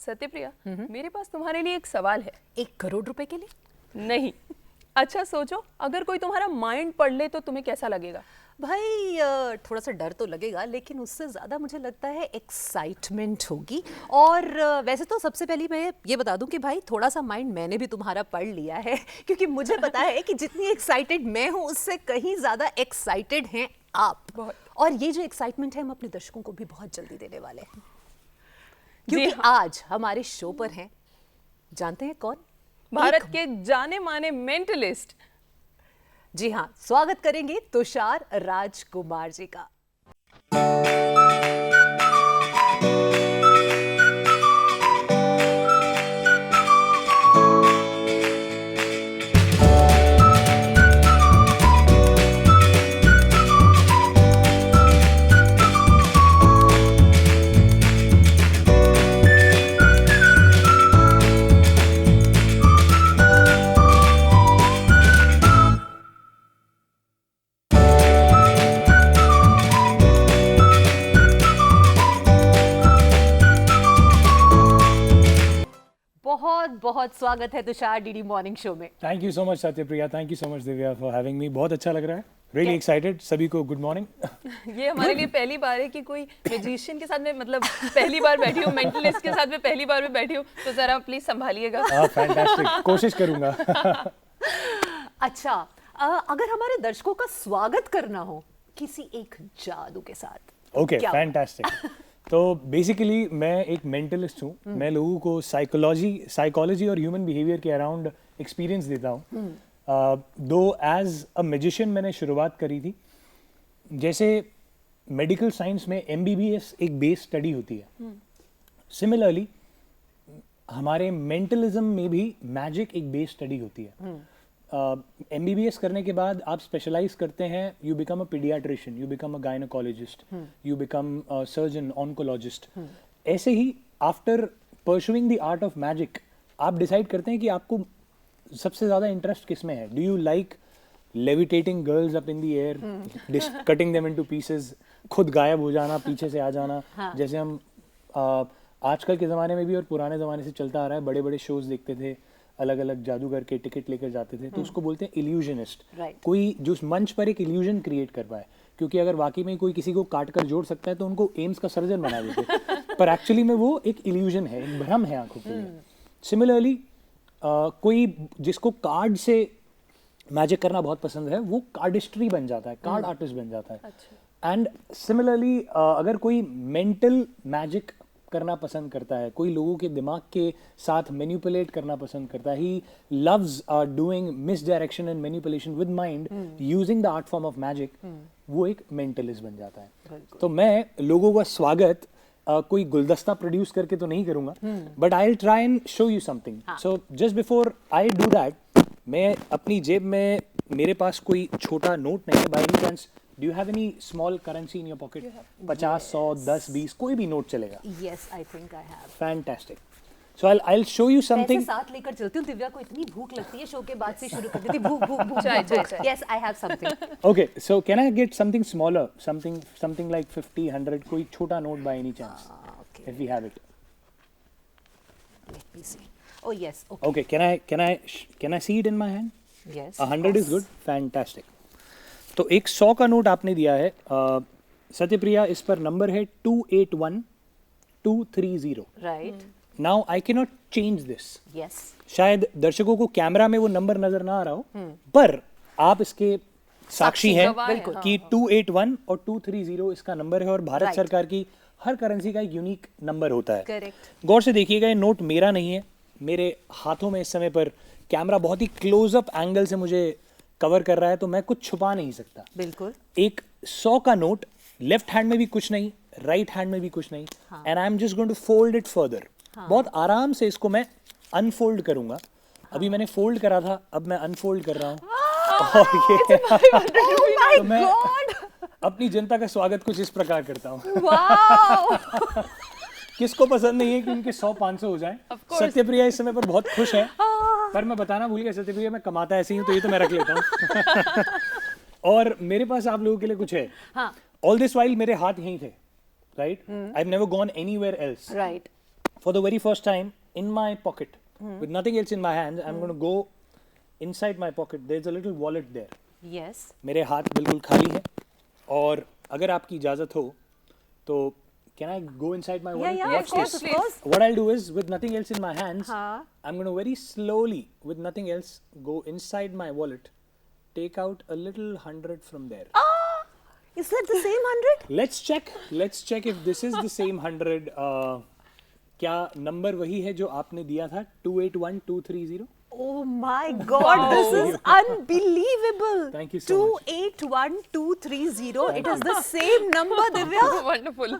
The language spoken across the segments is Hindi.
सत्यप्रिया, मेरे पास तुम्हारे लिए एक सवाल है। 1 करोड़ रुपए के लिए? नहीं, अच्छा सोचो, अगर कोई तुम्हारा माइंड पढ़ ले तो तुम्हें कैसा लगेगा? भाई थोड़ा सा डर तो लगेगा, लेकिन उससे ज़्यादा मुझे लगता है एक्साइटमेंट होगी। और वैसे तो सबसे पहले मैं ये बता दूं कि भाई थोड़ा सा माइंड मैंने भी तुम्हारा पढ़ लिया है, क्योंकि मुझे पता है कि जितनी एक्साइटेड मैं हूं उससे कहीं ज़्यादा एक्साइटेड हैं आप। बहुत। और ये जो एक्साइटमेंट है हम अपने दर्शकों को भी बहुत जल्दी देने वाले हैं, क्योंकि हाँ। आज हमारे शो पर हैं, जानते हैं कौन? भारत के जाने माने मेंटलिस्ट। जी हाँ, स्वागत करेंगे तुषार राजकुमार जी का। बहुत बहुत स्वागत है तुषार डीडी मॉर्निंग शो में। Thank you so much Satyapriya, thank you so much Divya for having me. बहुत अच्छा लग रहा है, रियली एक्साइटेड। सभी को गुड मॉर्निंग। ये हमारे लिए पहली बार है कि कोई मैजिशियन के साथ में, मतलब पहली बार बैठी हूँ, मेंटलिस्ट के साथ में पहली बार में बैठी हूँ, तो जरा प्लीज संभालिएगा। फैंटास्टिक, कोशिश करूंगा। अच्छा, अगर हमारे दर्शकों का स्वागत करना हो किसी एक जादू के साथ, ओके, फैंटास्टिक। तो बेसिकली मैं एक मेंटलिस्ट हूँ। मैं लोगों को साइकोलॉजी और ह्यूमन बिहेवियर के अराउंड एक्सपीरियंस देता हूँ। दो एज अ मैजिशियन मैंने शुरुआत करी थी। जैसे मेडिकल साइंस में MBBS एक बेस स्टडी होती है, सिमिलरली हमारे मेंटलिज्म में भी मैजिक एक बेस स्टडी होती है। MBBS करने के बाद आप स्पेशलाइज करते हैं, you become a paediatrician, you become a gynaecologist, you become a surgeon, oncologist. ऐसे ही after pursuing the art of magic आप डिसाइड करते हैं कि आपको सबसे ज़्यादा इंटरेस्ट किस में है। Do you like levitating girls up in the air, cutting them into pieces, खुद गायब हो जाना, पीछे से आ जाना, जैसे हम आजकल के ज़माने में भी और पुराने ज़माने से चलता आ रहा है। बड़े बड़े शोज देखते थे, अलग अलग जादूगर के टिकट लेकर जाते थे, तो उसको बोलते हैं इल्यूजनिस्ट। कोई जो मंच पर एक इल्यूजन क्रिएट कर पाए, क्योंकि अगर वाकई में कोई किसी को काट कर जोड़ सकता है तो उनको एम्स का सर्जन बना देते, पर एक्चुअली में वो एक इल्यूजन है, एक भ्रम है आंखों के लिए। सिमिलरली कोई जिसको कार्ड से मैजिक करना बहुत पसंद है, वो कार्डिस्ट्री बन जाता है, कार्ड आर्टिस्ट बन जाता है। एंड सिमिलरली अगर कोई मेंटल मैजिक करना पसंद करता है, कोई लोगों के दिमाग के साथ मैनिपुलेट करना पसंद करता है, he loves doing misdirection and manipulation with mind using the art form of magic, वो एक मेंटलिस्ट बन जाता है। तो मैं लोगों का स्वागत कोई गुलदस्ता प्रोड्यूस करके तो नहीं करूंगा, but I will try and show you something. So just before I do that, मैं अपनी जेब में, मेरे पास कोई छोटा नोट नहीं है। By any chance Do you have any small currency in your pocket? 50, 100, 10, 20, कोई भी नोट चलेगा। Yes, I think I have. Fantastic. So I'll show you something. पैसे साथ लेकर चलती हूँ, दिव्या को इतनी भूख लगती है, शो के बाद से शुरू कर देती भूख भूख भूख। चाय। Yes, I have something. Okay, so can I get something smaller, something like 50, 100, कोई छोटा note by any chance? Okay. If we have it. Let me see. Oh yes. Okay. Okay, can I see it in my hand? Yes. 100 is good. Fantastic. तो एक 100 का नोट आपने दिया है सत्यप्रिया, इस पर नंबर है 281230। Right. Now I can not change this. Yes. शायद दर्शकों को कैमरा में वो नंबर नजर ना आ रहा हो, पर आप इसके साक्षी हैं बिल्कुल कि 281 और 230 इसका नंबर है, और भारत सरकार की हर करेंसी का एक यूनिक नंबर होता है। Correct. गौर से देखिएगा, ये नोट मेरा नहीं है, मेरे हाथों में इस समय पर कैमरा बहुत ही क्लोजअप एंगल से मुझे कवर कर रहा है, तो मैं कुछ छुपा नहीं सकता। बिल्कुल। एक 100 का नोट, लेफ्ट हैंड में भी कुछ नहीं, राइट हैंड में भी कुछ नहीं, and I am just going to fold it further. बहुत आराम से इसको मैं अनफोल्ड करूंगा। अभी मैंने फोल्ड करा था, अब मैं अनफोल्ड कर रहा हूँ। और ये तो मैं अपनी जनता का स्वागत कुछ इस प्रकार करता हूँ। किसको पसंद नहीं है कि उनके 100-500 हो जाएं? सत्यप्रिया इस समय पर बहुत खुश है, पर मैं बताना भूल गया, सत्यप्रिया मैं कमाता ऐसे ही हूँ, तो ये तो मैं रख लेता हूँ। और मेरे पास आप लोगों के लिए कुछ है। ऑल दिस वाइल मेरे हाथ यहीं थे, right? I have never gone anywhere else. Right. for the very first time in my pocket, with nothing else in my hands, I'm going to go inside my pocket. There's a little wallet there. Yes. मेरे हाथ बिल्कुल खाली है और अगर आपकी इजाज़त हो तो can I go inside my wallet? Yeah, Watch of course, this. of course. What I'll do is, with nothing else in my hands, हाँ. I'm going to very slowly, with nothing else, go inside my wallet, take out a little 100 from there. Is that the same 100? Let's check if this is the same 100. क्या नंबर वही है जो आपने दिया था 281230? Oh my God, this is unbelievable. Thank you so much. 281230. It is the same number, Divya. Wonderful.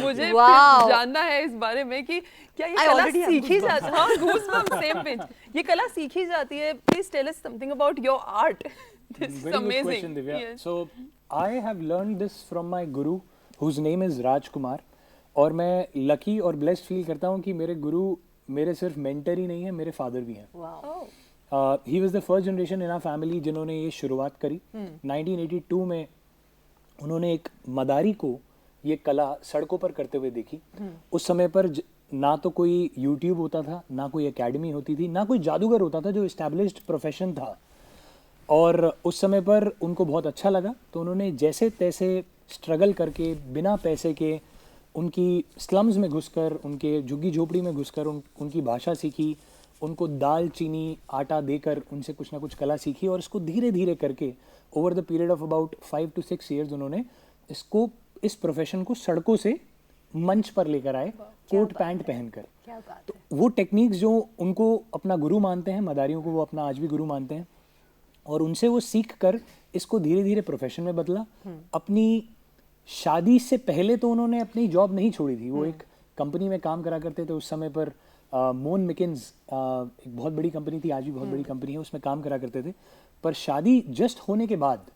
मुझे Wow. फिर जानना है इस बारे में कि क्या ये I कला already have सीखी goosebumps. जाती है? हाँ, goosebumps, same page। ये कला सीखी जाती है? Please tell us something about your art. This is Very good amazing. question, Divya. Yes. So I have learned this from my guru, whose name is Raj Kumar. और मैं लकी और ब्लेस्ड फील करता हूँ कि मेरे गुरु मेरे सिर्फ मेंटर ही नहीं है, मेरे फादर भी हैं। Wow. He was the first generation in our family जिन्होंने ये शुरुआत करी। 1982 में उन्होंने एक मदारी को ये कला सड़कों पर करते हुए देखी। उस समय पर ना तो कोई यूट्यूब होता था, ना कोई एकेडमी होती थी, ना कोई जादूगर होता था जो इस्टेब्लिश्ड प्रोफेशन था। और उस समय पर उनको बहुत अच्छा लगा तो उन्होंने जैसे तैसे स्ट्रगल करके बिना पैसे के उनकी स्लम्स में घुसकर, उनके झुग्गी झोपड़ी में घुसकर उनकी भाषा सीखी, उनको दाल चीनी आटा देकर उनसे कुछ ना कुछ कला सीखी और इसको धीरे धीरे करके over the period of about 5 to 6 years उन्होंने इस प्रोफेशन को सड़कों से मंच पर लेकर आए, कोट पैंट पहनकर। क्या बात तो है। वो टेक्निक्स जो उनको अपना गुरु मानते हैं, मदारियों को वो अपना आज भी गुरु मानते हैं, और उनसे वो सीख कर इसको धीरे धीरे प्रोफेशन में बदला। अपनी शादी से पहले तो उन्होंने अपनी जॉब नहीं छोड़ी थी, वो एक कंपनी में काम करा करते थे उस समय पर। मोन मिकिन्स एक बहुत बड़ी कंपनी थी, आज भी बहुत बड़ी कंपनी है, उसमें काम करा करते थे। पर शादी जस्ट होने के बाद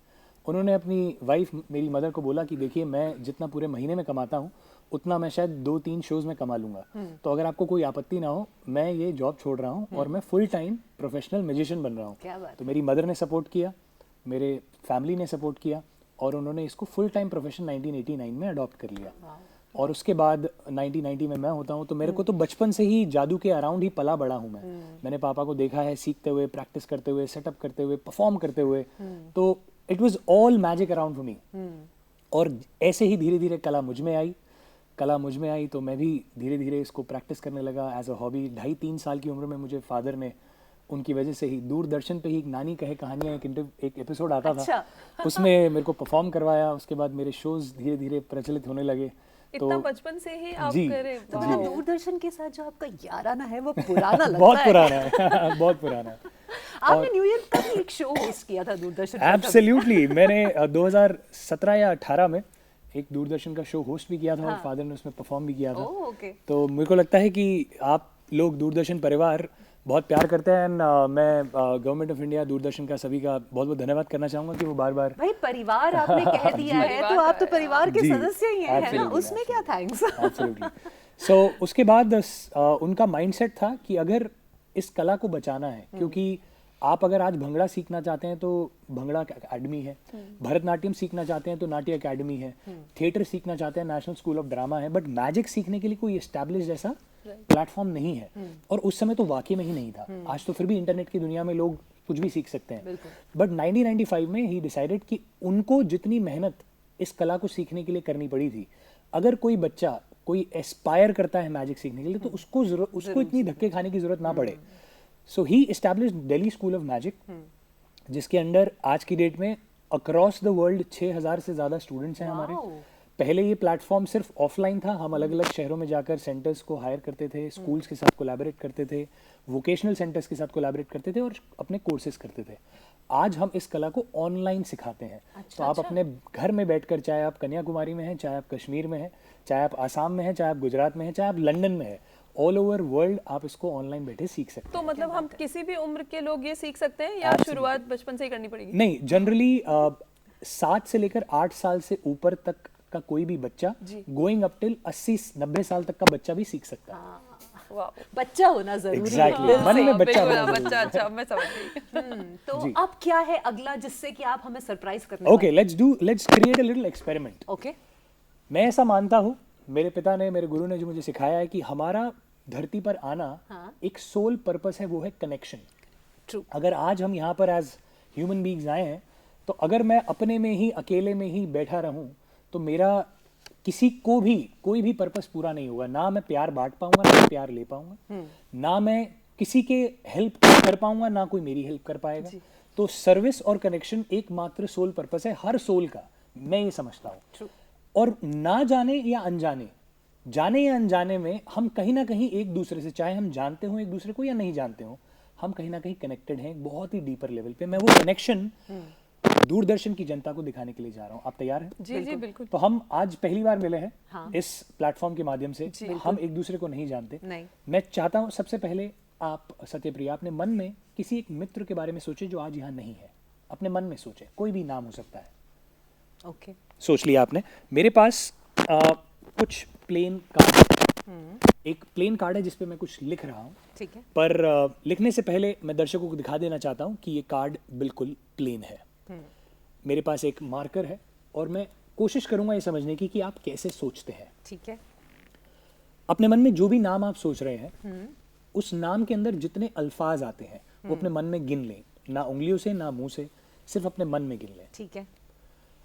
उन्होंने अपनी वाइफ मेरी मदर को बोला कि देखिए मैं जितना पूरे महीने में कमाता हूँ उतना मैं शायद 2-3 शोज़ में कमा लूँगा, तो अगर आपको कोई आपत्ति ना हो मैं ये जॉब छोड़ रहा हूँ और मैं फुल टाइम प्रोफेशनल म्यूजिशियन बन रहा क्या हूँ। बात तो मेरी मदर ने सपोर्ट किया, मेरे फैमिली ने सपोर्ट किया और उन्होंने इसको फुल टाइम प्रोफेशन 1989 में अडॉप्ट कर लिया। और उसके बाद 1990 में मैं होता हूँ, तो मेरे को तो बचपन से ही जादू के अराउंड ही पला बड़ा हूँ मैं। मैंने पापा को देखा है सीखते हुए, प्रैक्टिस करते हुए, सेटअप करते हुए, परफॉर्म करते हुए, तो it was all magic around for me. और ऐसे ही धीरे धीरे कला मुझ में आई तो मैं भी धीरे धीरे इसको प्रैक्टिस करने लगा एज अ हॉबी। 2.5-3 साल की उम्र में मुझे फादर ने, उनकी वजह से ही, दूरदर्शन पे ही एक नानी कहे कहानियाँ एक एपिसोड आता था, उसमें मेरे को परफॉर्म करवाया। उसके बाद मेरे शोज धीरे धीरे प्रचलित होने लगे। इतना बचपन से ही आप जी, करे। तो वाह। मतलब दूरदर्शन के साथ जो आपका याराना है वो पुराना लगता बहुत है। पुराना है बहुत पुराना है। आपने न्यू ईयर का भी एक शो होस्ट किया था दूरदर्शन पर कभी? एब्सोल्युटली, मैंने 2017 या 18 में एक दूरदर्शन का शो होस्ट भी किया था और फादर ने उसमें परफॉर्म भी किया था। ओह, ओके। तो मेरे को लगता है कि आप लोग दूरदर्शन परिवार बहुत प्यार करते हैं। मैं गवर्नमेंट ऑफ इंडिया, दूरदर्शन का, सभी का बहुत बहुत धन्यवाद करना चाहूँगा कि वो बार बार। भाई परिवार आपने कह दिया है तो आप तो परिवार के जी, सदस्य ही हैं, है ना? absolutely, उसमें क्या थैंक्स। एब्सोल्युटली। सो उसके बाद उनका माइंडसेट था कि अगर इस कला को बचाना है, क्योंकि आप अगर आज भंगड़ा सीखना चाहते हैं तो भंगड़ा अकेडमी है, भरतनाट्यम सीखना चाहते हैं तो नाट्य अकेडमी है, थिएटर सीखना चाहते हैं नेशनल स्कूल ऑफ ड्रामा है, बट मैजिक सीखने के लिए कोई एस्टैब्लिश ऐसा प्लेटफॉर्म नहीं है। और उस समय तो वाकई में ही नहीं था। आज तो फिर भी इंटरनेट की दुनिया में लोग कुछ भी सीख सकते हैं, बट 1995 में ही डिसाइडेड कि उनको जितनी मेहनत इस कला को सीखने के लिए करनी पड़ी थी, अगर कोई बच्चा कोई एस्पायर करता है मैजिक सीखने के लिए तो उसको इतनी धक्के खाने की जरूरत ना पड़े। So he established Delhi school of magic, जिसके अंडर आज की डेट में अक्रॉस द वर्ल्ड 6000 से ज़्यादा स्टूडेंट्स हैं हमारे। पहले ये प्लेटफॉर्म सिर्फ ऑफलाइन था, हम अलग अलग शहरों में जाकर सेंटर्स को हायर करते थे, स्कूल्स के साथ कोलैबोरेट करते थे, वोकेशनल सेंटर्स के साथ कोलैबोरेट करते थे और अपने कोर्सेज करते थे। आज हम इस कला को ऑनलाइन सिखाते हैं। तो आप अपने घर में बैठकर, चाहे आप कन्याकुमारी में हैं, चाहे आप कश्मीर में हैं, चाहे आप आसाम में हैं, चाहे आप गुजरात में हैं, चाहे आप लंदन में हैं, ऑल ओवर वर्ल्ड आप इसको ऑनलाइन बैठे सीख सकते तो हैं। मतलब हम किसी भी उम्र के लोग ये सीख सकते हैं या शुरुआत बचपन से ही करनी पड़ेगी? नहीं, जनरली 7 से लेकर 8 साल से ऊपर तक का कोई भी बच्चा, गोइंग अप टिल 80-90 साल तक का बच्चा भी सीख सकता है। वाह, बच्चा होना जरूरी है। Exactly, मन में बच्चा बिल्कुल, होना बच्चा, अच्छा मैं समझ गई। तो जी। अब क्या है अगला जिससे कि आप हमें सरप्राइज करने okay, let's create a little experiment. Okay. मैं ऐसा मानता हूँ, मेरे पिता ने, मेरे गुरु ने जो मुझे सिखाया है कि हमारा धरती पर आना एक सोल पर्पस है, वो है कनेक्शन। ट्रू। अगर आज हम यहाँ पर एज ह्यूमन बीइंग्स आए हैं, तो अगर मैं अपने में ही अकेले में ही बैठा रहूं तो मेरा किसी को भी कोई भी पर्पस पूरा नहीं होगा। ना मैं प्यार बांट पाऊंगा, ना मैं प्यार ले पाऊंगा, ना मैं किसी के हेल्प कर पाऊंगा, ना कोई मेरी हेल्प कर पाएगा। तो सर्विस और कनेक्शन एकमात्र सोल पर्पस है हर सोल का, मैं ये समझता हूँ। और ना जाने या अनजाने, जाने या अनजाने में हम कहीं ना कहीं एक दूसरे से, चाहे हम जानते हो एक दूसरे को या नहीं जानते हो, हम कहीं ना कहीं कनेक्टेड हैं एक बहुत ही डीपर लेवल पे। मैं वो कनेक्शन दूरदर्शन की जनता को दिखाने के लिए जा रहा हूँ। आप तैयार हैं? जी जी बिल्कुल। तो हम आज पहली बार मिले हैं इस प्लेटफॉर्म के माध्यम से। हम एक दूसरे को नहीं जानते। मैं चाहता हूँ सबसे पहले आप सत्यप्रिया अपने मन में किसी एक मित्र के बारे में सोचे जो आज यहाँ नहीं है। अपने मन में सोचे, कोई भी नाम हो सकता है। ओके। सोच लिया आपने? मेरे पास कुछ प्लेन कार्ड, एक प्लेन कार्ड है जिसपे मैं कुछ लिख रहा हूँ। ठीक है। पर लिखने से पहले मैं दर्शकों को दिखा देना चाहता हूँ कि ये कार्ड बिल्कुल प्लेन है। मेरे पास एक मार्कर है और मैं कोशिश करूंगा ये समझने की कि आप कैसे सोचते हैं। ठीक है। अपने मन में जो भी नाम आप सोच रहे हैं, उस नाम के अंदर जितने अल्फाज आते हैं वो अपने मन में गिन लें। ना उंगलियों से, ना मुंह से, सिर्फ अपने मन में गिन लें। ठीक है।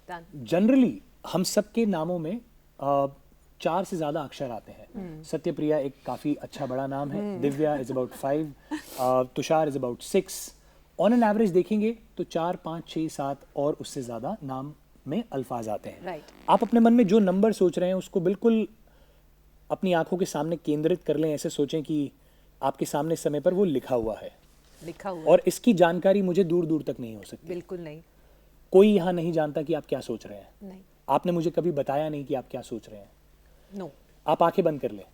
डन। जनरली हम सबके नामों में 4 से ज्यादा अक्षर आते हैं। सत्यप्रिया एक काफी अच्छा बड़ा नाम है। Divya is about 5, Tushar is about 6। On an average देखेंगे तो 4, 5, 6, 7 और उससे ज्यादा नाम में अल्फाज आते हैं। राइट। आप अपने मन में जो नंबर सोच रहे हैं उसको बिल्कुल अपनी आंखों के सामने केंद्रित कर लें। ऐसे सोचें कि आपके सामने इस समय पर वो लिखा हुआ है। लिखा हुआ। और इसकी जानकारी मुझे दूर दूर तक नहीं हो सकती। बिल्कुल नहीं। कोई यहाँ नहीं जानता कि आप क्या सोच रहे हैं। नहीं। आपने मुझे कभी बताया नहीं कि आप क्या सोच रहे हैं। नो। आप आंखें बंद कर लें।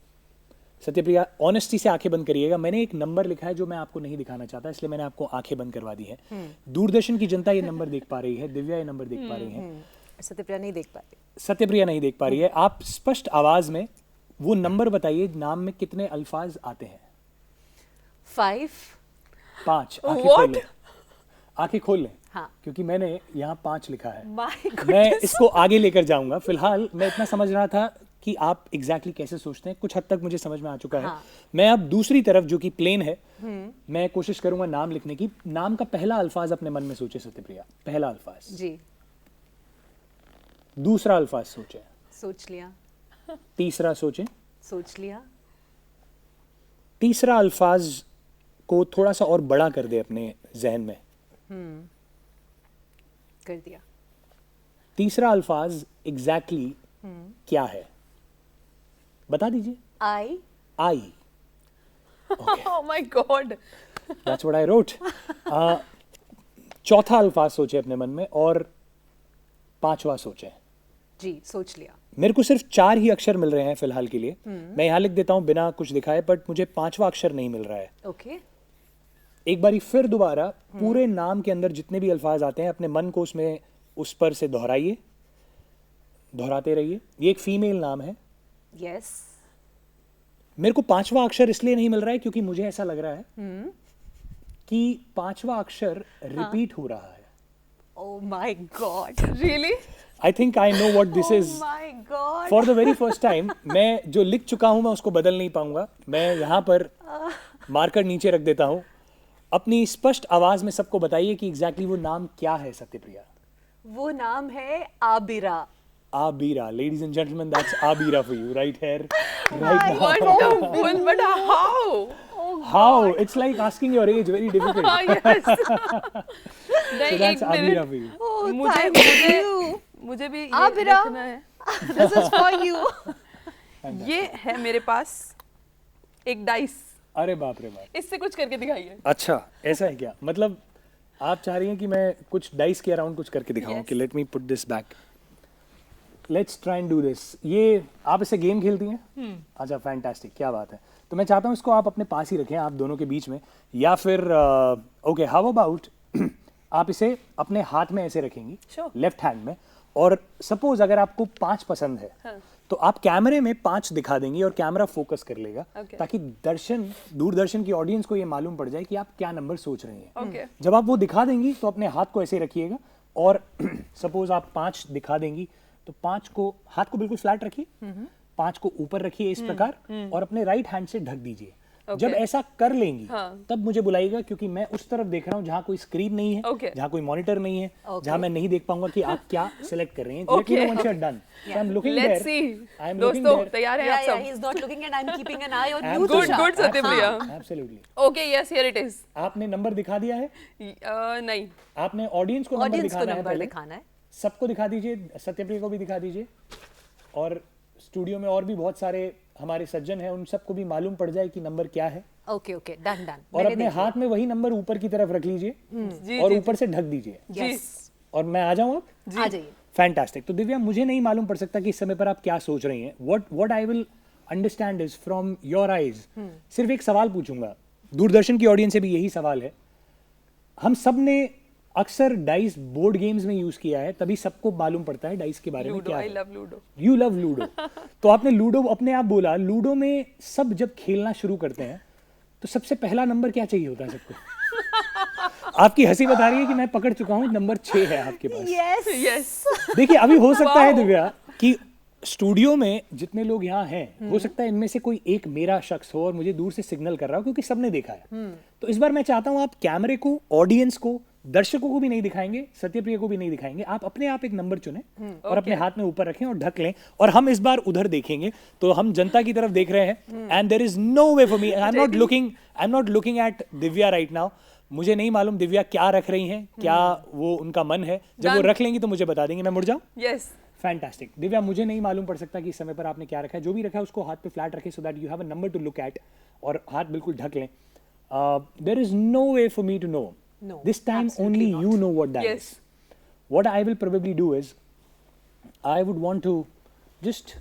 सत्यप्रिया ऑनेस्टी से आंखें बंद करिएगा। मैंने एक नंबर लिखा है जो मैं आपको नहीं दिखाना चाहता, इसलिए मैंने आपको आंखें बंद करवा दी है। दूरदर्शन की जनता ये नंबर देख पा रही है, दिव्या ये नंबर देख पा रही है, सत्यप्रिया नहीं देख पाती। सत्यप्रिया नहीं देख पा रही है। आप स्पष्ट आवाज में वो नंबर बताइए, नाम में कितने अल्फाज आते हैं? 5। 5। आंखें खोल लें। आंखें खोल लें। हाँ। क्योंकि मैंने यहाँ 5 लिखा है। माय मैं इसको आगे लेकर जाऊंगा। फिलहाल मैं इतना समझ रहा था कि आप एग्जैक्टली कैसे सोचते हैं, कुछ हद तक मुझे समझ में आ चुका है। हाँ। मैं अब दूसरी तरफ जो कि प्लेन है, मैं कोशिश करूंगा नाम लिखने की। नाम का पहला अल्फाज अपने मन में सोचे सत्यप्रिया। पहला अल्फाज। जी। दूसरा अल्फाज सोचे। सोच लिया। तीसरा सोचे। सोच लिया। तीसरा अल्फाज को थोड़ा सा और बड़ा कर दे अपने जहन में। कर दिया। तीसरा अल्फाज एग्जैक्टली क्या है बता दीजिए। I. I. Oh my god, That's what I wrote. चौथा अल्फाज सोचे अपने मन में और 5वां सोचे। जी सोच लिया। मेरे को सिर्फ 4 ही अक्षर मिल रहे हैं फिलहाल के लिए। मैं यहाँ लिख देता हूँ बिना कुछ दिखाए, बट मुझे 5वां अक्षर नहीं मिल रहा है। ओके। एक बारी फिर दोबारा पूरे नाम के अंदर जितने भी अल्फाज आते हैं अपने मन को उसमें उस पर से दोहराइए, दोहराते रहिए। ये एक फीमेल नाम है। यस। मेरे को 5वां अक्षर इसलिए नहीं मिल रहा है क्योंकि मुझे ऐसा लग रहा है कि 5वां अक्षर रिपीट हो रहा है। ओह my God. Really? I think I know what this is. My God. For the very first time मैं जो लिख चुका हूं मैं उसको बदल नहीं पाऊंगा। मैं यहाँ पर मार्कर नीचे रख देता हूं। अपनी स्पष्ट आवाज में सबको बताइए कि एग्जैक्टली वो नाम क्या है सत्यप्रिया। वो नाम है आबिरा। Abira, ladies and gentlemen, that's Abira for you right here, right now. Wonderful, but how? How? It's like asking your age, very difficult. Yes. So नहीं, that's एक Abira minute, for you. Oh, मुझे thank मुझे you. मुझे भी ये आबिरा। देखना है। This is for you. ये है मेरे पास एक डाइस, अरे बाप रे बाप। इससे कुछ करके दिखाइए। अच्छा, ऐसा है क्या? मतलब आप चाह रही हैं कि मैं कुछ डाइस के अराउंड कुछ करके दिखाऊं कि let me put this back, let's try and do this. ये आप इससे गेम खेलती हैं? अच्छा, फैंटास्टिक, क्या बात है। तो मैं चाहता हूँ इसको आप अपने पास ही रखें, आप दोनों के बीच में, या फिर ओके हाउ अबाउट आप इसे अपने हाथ में ऐसे रखेंगी, लेफ्ट हैंड में, और सपोज अगर आपको 5 पसंद है तो आप कैमरे में 5 दिखा देंगी और कैमरा फोकस कर लेगा, ताकि दूरदर्शन की ऑडियंस को ये मालूम पड़ जाए कि आप क्या नंबर सोच रही हैं। जब आप वो दिखा देंगी तो अपने हाथ को ऐसे रखिएगा, और सपोज आप 5 दिखा देंगी तो 5 को, हाथ को बिल्कुल फ्लैट रखिए, 5 को ऊपर रखिए इस प्रकार और अपने राइट हैंड से ढक दीजिए। Okay. जब ऐसा कर लेंगी हाँ. तब मुझे बुलाइएगा, क्योंकि मैं उस तरफ देख रहा हूँ जहाँ कोई स्क्रीन नहीं है, Okay. जहाँ कोई मॉनिटर नहीं है, Okay. जहाँ मैं नहीं देख पाऊंगा कि आप क्या सिलेक्ट कर रहे हैं। Okay. Let me know once you're done. So I'm looking Let's there. see. I'm looking दोस्तों there. तैयार हैं Yeah, आप yeah, सब? he's not looking and I'm keeping an eye on you, Absolutely. Good, Tusha. good, Satyapriya. Absolutely. Okay, yes, here it is. आपने नंबर दिखा दिया है, नहीं. आपने ऑडियंस को नंबर Audience को दिखाना है नंबर पहले। दिखाना है। सबको दिखा दीजिए, सत्यप्रिया को भी दिखा दीजिए, और स्टूडियो में और भी बहुत सारे हमारे सज्जन हैं, उन सबको भी मालूम पड़ जाए कि नंबर क्या है। Okay okay, done done. और अपने हाथ में वही नंबर ऊपर की तरफ रख लीजिए जी, और जी, ऊपर से ढक दीजिए। जी. और मैं आ जाऊं आप? आ जाइए। फैंटास्टिक। तो दिव्या, मुझे नहीं मालूम पड़ सकता कि इस समय पर आप क्या सोच रही हैं। What I will understand is from your eyes, सिर्फ एक सवाल पूछूंगा, दूरदर्शन की ऑडियंस से भी यही सवाल है। हम सब ने अक्सर डाइस बोर्ड गेम्स में यूज किया है, तभी सबको मालूम पड़ता है डाइस के बारे में लूडो, क्या आई है। Love ludo. You love ludo. तो आपने लूडो अपने आप बोला, लूडो में सब जब खेलना शुरू करते हैं तो सबसे पहला नंबर क्या चाहिए होता है सबको? आपकी हंसी बता रही है कि मैं पकड़ चुका हूं, नंबर 6 है आपके पास। Yes Yes. देखिए, अभी हो सकता है Wow. दिव्या कि स्टूडियो में जितने लोग यहाँ हैं, हो सकता है इनमें से कोई एक मेरा शख्स हो और मुझे दूर से सिग्नल कर रहा हो, क्योंकि सबने देखा है। तो इस बार मैं चाहता हूं आप कैमरे को, ऑडियंस को, दर्शकों को भी नहीं दिखाएंगे, सत्यप्रिया को भी नहीं दिखाएंगे, आप अपने आप एक नंबर चुने और अपने हाथ में ऊपर रखें और ढक लें, और हम इस बार उधर देखेंगे। तो हम जनता की तरफ देख रहे हैं, and there is no way for me, I am not looking at Divya right now. मुझे नहीं मालूम दिव्या क्या रख रही हैं, क्या वो उनका मन है। जब वो Done. रख लेंगी तो मुझे बता देंगे। मैं मुड़ जाऊं? Yes. फैंटास्टिक। दिव्या, मुझे नहीं मालूम पड़ सकता कि इस समय पर आपने क्या रखा है। जो भी रखा है उसको हाथ पे फ्लैट रखें, so that you have a number to look at, और हाथ बिल्कुल ढक लें। There is no way for me to know. No, This time absolutely only not. you know what that Yes. is. What I will probably do is, I would want to just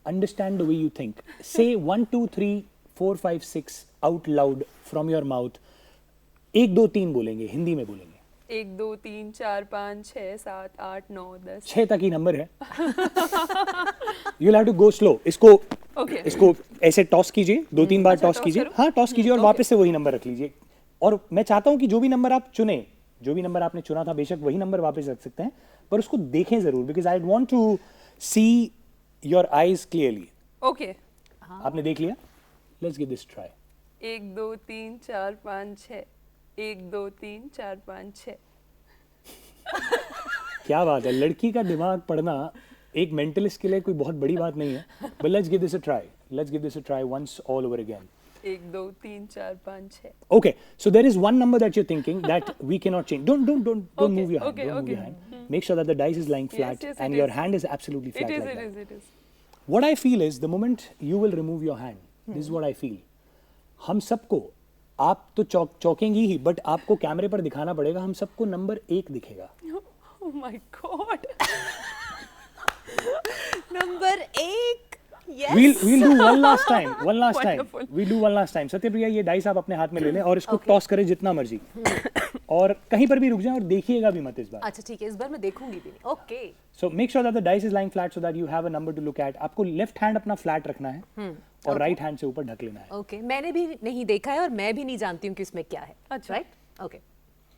understand the way you think. Say 1, 2, 3, 4, 5, 6 out loud from your mouth. 1, 2, 3 बोलेंगे, हिंदी में बोलेंगे। 1 2 3 4 5 6 7 8 9 10. 6 तक ही नंबर है। You'll have to go slow. इसको Okay. इसको ऐसे टॉस कीजिए, 2-3 बार अच्छा, टॉस toss कीजिए। करूं? हाँ, टॉस कीजिए और Okay. वापस से वही नंबर रख लीजिए। और मैं चाहता हूं कि जो भी नंबर आप चुने, जो भी नंबर आपने चुना था, बेशक वही नंबर वापस रख सकते हैं, पर उसको देखें जरूर, because I want to see your eyes clearly. Okay. आपने देख लिया? Let's give this try. 1 2 3 4 5 6. 1 2 3 4 5 6. क्या बात है, लड़की का दिमाग पढ़ना एक मेंटलिस्ट के लिए कोई बहुत बड़ी बात नहीं है, but let's give this a try. Let's give this a try once all over again. 1 2 3 4 5 6. Okay, so there is one number that you're thinking that we cannot change. Don't Okay, move your hand. okay, Don't move your okay. hand. Make sure that the dice is lying flat yes, and it your is. hand is absolutely flat It is, like it that. is, it is. What I feel is the moment you will remove your hand, this is what I feel. हम सबको, आप तो चौंकेंगी ही, बट आपको कैमरे पर दिखाना पड़ेगा, हम सबको नंबर 1 दिखेगा। Oh my God. Number 1। Yes. We'll do one last time. One last time. Wonderful. We'll do one last time. Satyapriya, ये डाइस आप अपने हाथ में ले लें और इसको Okay. टॉस करें जितना मर्जी, और कहीं पर भी रुक जाएं और देखिएगा भी मत इस बार। अच्छा ठीक है, इस बार मैं देखूंगी भी नहीं। Okay. So make sure that the dice is lying flat so that you have a number to look at. आपको लेफ्ट हैंड अपना फ्लैट रखना है और राइट हैंड से ऊपर ढक लेना है। ओके, मैंने भी नहीं देखा है और मैं भी नहीं जानती हूँ कि इसमें क्या है। अच्छा। Right. Okay.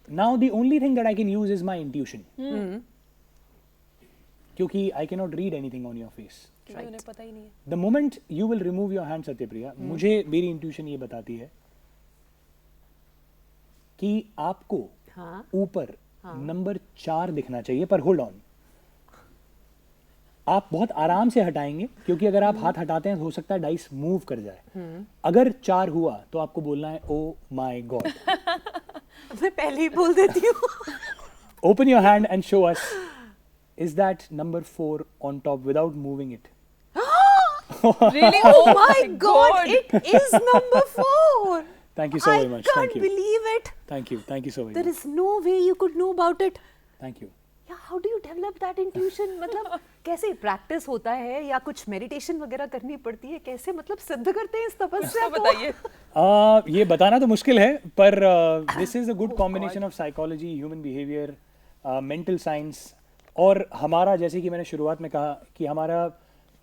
Now the only thing that I can use is my intuition. क्योंकि I cannot read anything on your face. क्योंकि उन्हें पता ही नहीं है. The moment you will remove your hand, Satyapriya, मुझे मेरी intuition ये बताती है कि आपको हाँ। ऊपर नंबर 4 दिखना चाहिए, पर होल्ड ऑन, आप बहुत आराम से हटाएंगे, क्योंकि अगर आप हाथ हटाते हैं तो हो सकता है डाइस मूव कर जाए। अगर 4 हुआ तो आपको बोलना है ओ माय गॉड। मैं पहले ही बोल देती हूँ। Open your hand and show us, is that number 4 on top without moving it? Really? Oh my God! It is number 4. Thank you so very much. I Thank can't you. believe it. Thank you. Thank you so very There much. is no way you could know about it. Thank you. Yeah, how do you develop that intuition? मतलब कैसे प्रैक्टिस होता है या कुछ मेडिटेशन वगैरह करनी पड़ती है? कैसे मतलब सिद्ध करते हैं इस तपस्या तो को? बताइए. ये बताना तो मुश्किल है, पर this is a good combination of psychology, human behaviour, mental science, और हमारा, जैसे कि मैंने शुरुआत में कहा कि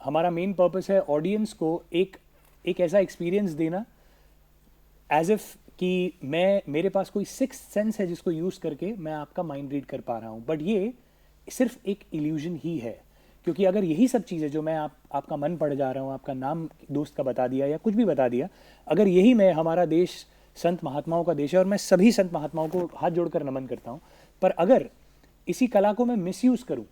हमारा मेन पर्पस है ऑडियंस को एक ऐसा एक्सपीरियंस देना, एज इफ कि मेरे पास कोई सिक्स सेंस है जिसको यूज़ करके मैं आपका माइंड रीड कर पा रहा हूँ, बट ये सिर्फ एक इल्यूजन ही है, क्योंकि अगर यही सब चीज़ें जो मैं आपका मन पढ़ जा रहा हूँ, आपका नाम दोस्त का बता दिया या कुछ भी बता दिया, अगर यही मैं, हमारा देश संत महात्माओं का देश है और मैं सभी संत महात्माओं को हाथ जोड़कर नमन करता हूँ, पर अगर इसी कला को मैं मिसयूज़ करूँ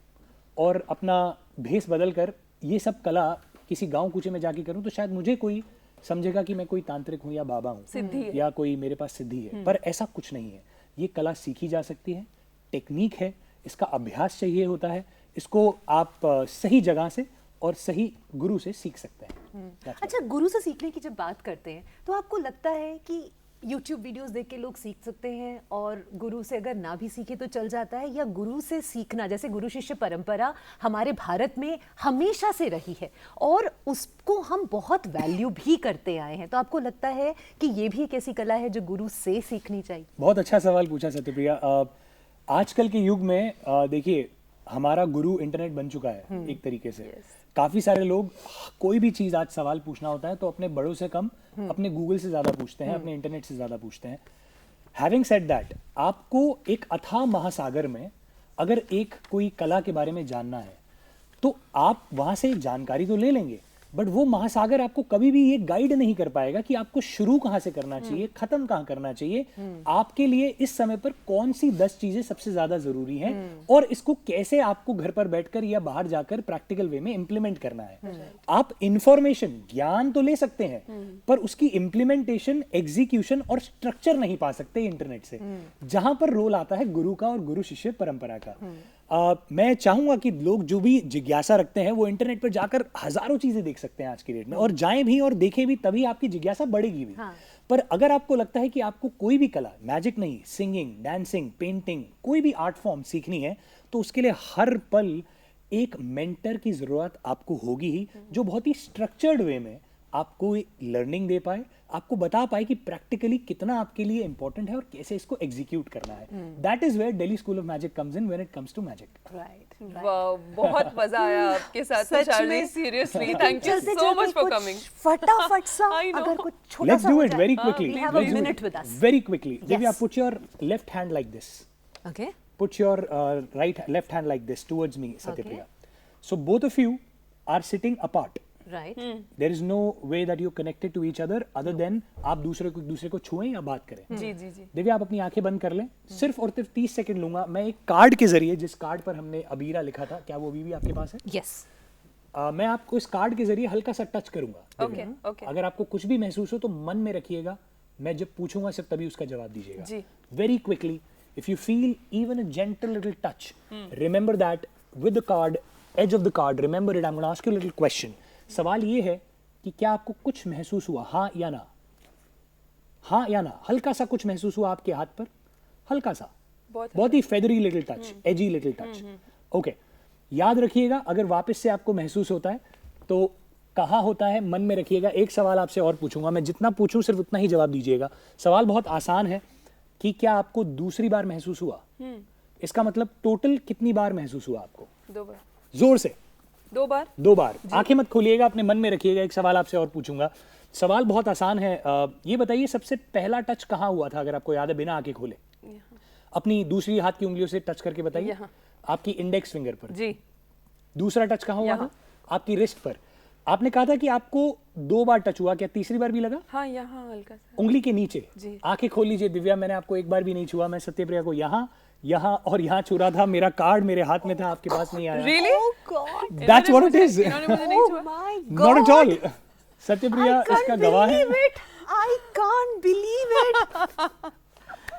और अपना भेष बदल कर ये सब कला किसी गांव कूचे में जाके करूँ, तो शायद मुझे कोई समझेगा कि मैं कोई तांत्रिक हूँ या बाबा हूँ, सिद्धि है, या कोई मेरे पास सिद्धि है। पर ऐसा कुछ नहीं है। ये कला सीखी जा सकती है, टेक्निक है, इसका अभ्यास चाहिए होता है, इसको आप सही जगह से और सही गुरु से सीख सकते हैं। That's all. अच्छा, गुरु से सीखने की जब बात करते हैं तो आपको लगता है कि YouTube वीडियोस देख के लोग सीख सकते हैं और गुरु से अगर ना भी सीखे तो चल जाता है, या गुरु से सीखना, जैसे गुरु शिष्य परंपरा हमारे भारत में हमेशा से रही है और उसको हम बहुत वैल्यू भी करते आए हैं, तो आपको लगता है कि ये भी एक ऐसी कला है जो गुरु से सीखनी चाहिए? बहुत अच्छा सवाल पूछा सत्यप्रिया। आजकल के युग में देखिए, हमारा गुरु इंटरनेट बन चुका है एक तरीके से। काफी सारे लोग, कोई भी चीज आज सवाल पूछना होता है तो अपने बड़ों से कम अपने गूगल से ज्यादा पूछते हैं, अपने इंटरनेट से ज्यादा पूछते हैं। हैविंग सेड दैट, आपको एक अथाह महासागर में अगर एक कोई कला के बारे में जानना है तो आप वहां से जानकारी तो ले लेंगे, बट वो महासागर आपको कभी भी ये गाइड नहीं कर पाएगा कि आपको शुरू कहां से करना चाहिए, खत्म कहां करना चाहिए। आपके लिए इस समय पर कौन सी 10 चीजें सबसे ज्यादा जरूरी हैं और इसको कैसे आपको घर पर बैठकर या बाहर जाकर प्रैक्टिकल वे में इंप्लीमेंट करना है। आप इंफॉर्मेशन, ज्ञान तो ले सकते हैं, पर उसकी इंप्लीमेंटेशन, एग्जीक्यूशन और स्ट्रक्चर नहीं पा सकते इंटरनेट से, जहां पर रोल आता है गुरु का और गुरु शिष्य परंपरा का। मैं चाहूंगा कि लोग जो भी जिज्ञासा रखते हैं वो इंटरनेट पर जाकर हजारों चीजें देख सकते हैं आज की डेट में, और जाएं भी और देखें भी, तभी आपकी जिज्ञासा बढ़ेगी भी। पर अगर आपको लगता है कि आपको कोई भी कला, मैजिक नहीं, सिंगिंग, डांसिंग, पेंटिंग, कोई भी आर्ट फॉर्म सीखनी है, तो उसके लिए हर पल एक मेंटर की जरूरत आपको होगी ही, जो बहुत ही स्ट्रक्चर्ड वे में आपको लर्निंग दे पाए, आपको बता पाए कि प्रैक्टिकली कितना आपके लिए इंपॉर्टेंट है और कैसे इसको एग्जीक्यूट करना है। That is where Delhi school of magic comes in when it comes to magic. Right, वाह, बहुत मजा आया आपके साथ Tushar, seriously thank you so much for coming. फटाफट सा I know. अगर कुछ छोटा Let's सा do हो it जाए। very quickly. We have a Let's do minute it with us. very quickly. Divya, Yes. put your left hand like this. Okay. Put your left hand like this towards me, Satyapriya. So both of you are sitting apart. Right. There is no way that you're connected to each other than आप दूसरे को छुएं या बात करें। जी जी जी। दिव्या, आप अपनी आंखें बंद कर लें। सिर्फ और सिर्फ 30 सेकंड लूंगा। मैं एक कार्ड के जरिए, जिस कार्ड पर हमने अबीरा लिखा था, क्या वो अभी भी आपके पास है? Yes. मैं आपको इस कार्ड के जरिए हल्का सा टच करूंगा। Okay okay. अगर आपको कुछ भी महसूस हो तो मन में रखिएगा, मैं जब पूछूंगा सिर्फ तभी उसका जवाब दीजिएगा। जी। Very quickly, if you feel even a gentle little touch, remember that with the card, edge of the card, remember it. I'm going to ask you a little question. सवाल ये है कि क्या आपको कुछ महसूस हुआ, हाँ या ना? हाँ या ना? हल्का सा कुछ महसूस हुआ आपके हाथ पर, हल्का सा, बहुत ही फेदरी लिटिल टच, एजी लिटिल टच। ओके, याद रखिएगा, अगर वापस से आपको महसूस होता है तो कहाँ होता है, मन में रखिएगा। एक सवाल आपसे और पूछूंगा, मैं जितना पूछूं सिर्फ उतना ही जवाब दीजिएगा। सवाल बहुत आसान है कि क्या आपको दूसरी बार महसूस हुआ? इसका मतलब टोटल कितनी बार महसूस हुआ आपको? 2 बार। जोर से। 2 बार। 2 बार। आंखें मत खोलिएगा, अपने मन में रखिएगा। एक सवाल आपसे और पूछूंगा। सवाल बहुत आसान है। ये बताइए, सबसे पहला टच कहाँ हुआ था, अगर आपको याद है, बिना आंखें खोले? अपनी दूसरी हाथ की उंगलियों से टच करके बताइए। यहाँ। आपकी इंडेक्स फिंगर पर। जी। दूसरा टच कहाँ हुआ था? यहाँ। आपकी रिस्ट पर। आपने कहा था कि आपको 2 बार टच हुआ, क्या तीसरी बार भी लगा? हाँ, यहाँ हल्का सा। उंगली के नीचे। जी। आंखें खोल लीजिए दिव्या, मैंने आपको एक बार भी नहीं छुआ। मैं सत्यप्रिया को यहाँ, यहाँ और यहाँ छू रहा था। मेरा कार्ड मेरे हाथ में था, आपके पास नहीं आया। Really? Oh God. That's what it is. इन्होंने मुझे नहीं Oh छुआ। my Not at all. God. Satyapriya I इसका can't गवाह है। believe it. I can't believe it.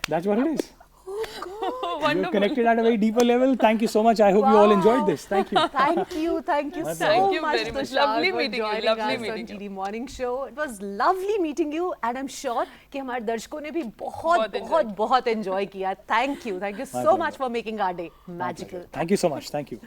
That's what it is. You're Wonderful. connected at a very deeper level. Thank you so much. I hope you all enjoyed this. Thank you. Thank you so Thank you much, very much. Tushar, Lovely for meeting you, joining lovely us meeting on you. GD Morning Show. It was lovely meeting you, and I'm sure कि हमारे दर्शकों ने भी बहुत enjoy किया. Thank you so pleasure. much for making our day magical. Thank you so much. Thank you.